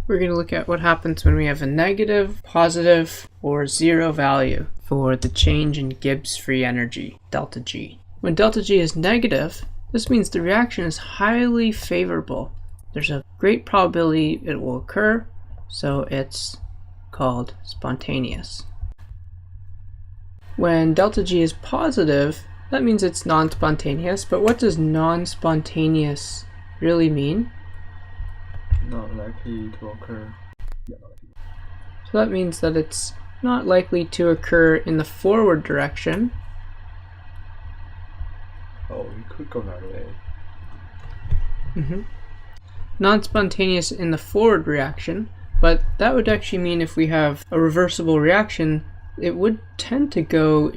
We're going to look at what happens when we have a negative, positive, or zero value for the change in Gibbs free energy, delta G. When delta G is negative, this means the reaction is highly favorable. There's a great probability it will occur, so it's called spontaneous. When delta G is positive, that means it's non-spontaneous, but what does non-spontaneous really mean? Not likely to occur. So that means that it's not likely to occur in the forward direction. Oh, it could go that way. Non-spontaneous in the forward reaction, but that would actually mean if we have a reversible reaction, it would tend to go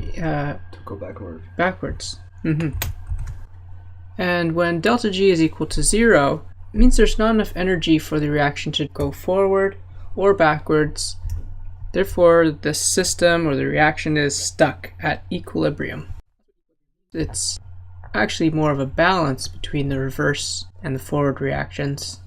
backwards. And when delta G is equal to 0, it means there's not enough energy for the reaction to go forward or backwards. Therefore, the system or the reaction is stuck at equilibrium. It's actually more of a balance between the reverse and the forward reactions.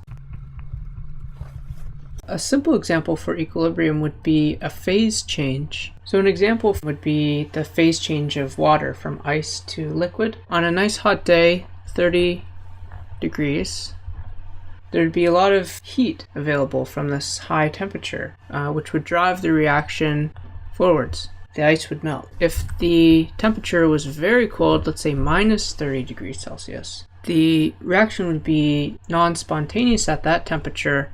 A simple example for equilibrium would be a phase change. So an example would be the phase change of water from ice to liquid. On a nice hot day, 30 degrees, there'd be a lot of heat available from this high temperature, which would drive the reaction forwards. The ice would melt. If the temperature was very cold, let's say minus 30 degrees Celsius, the reaction would be non-spontaneous at that temperature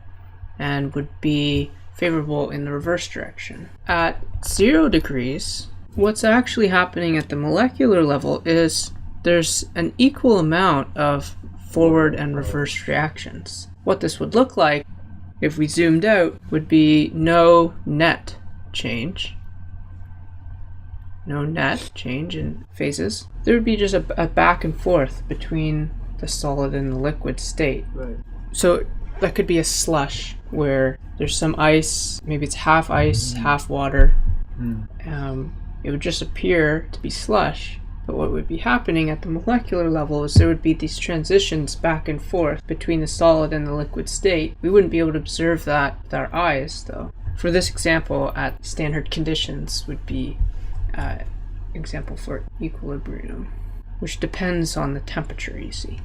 and would be favorable in the reverse direction. At 0 degrees, what's actually happening at the molecular level is there's an equal amount of forward and reverse reactions. What this would look like, if we zoomed out, would be no net change. No net change in phases. There would be just a back and forth between the solid and the liquid state. Right. So that could be a slush where there's some ice, maybe it's half ice, half water. It would just appear to be slush, but what would be happening at the molecular level is there would be these transitions back and forth between the solid and the liquid state. We wouldn't be able to observe that with our eyes, though. For this example, at standard conditions would be example for equilibrium, which depends on the temperature, you see.